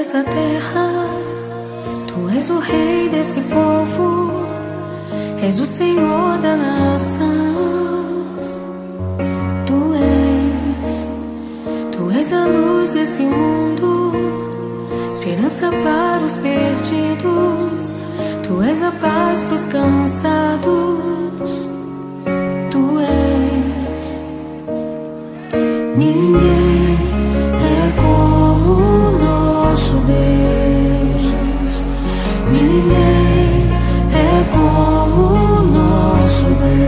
dessa terra, Tu és o rei desse povo, és o Senhor da nação. Tu és a luz desse mundo, esperança para os perdidos. Tu és a paz para os cansados. Tu és. Ninguém é como o nosso Deus. Ninguém é como o nosso Deus.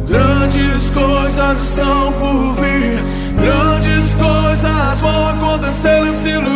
Grandes coisas estão por vir, grandes coisas vão acontecer nesse lugar.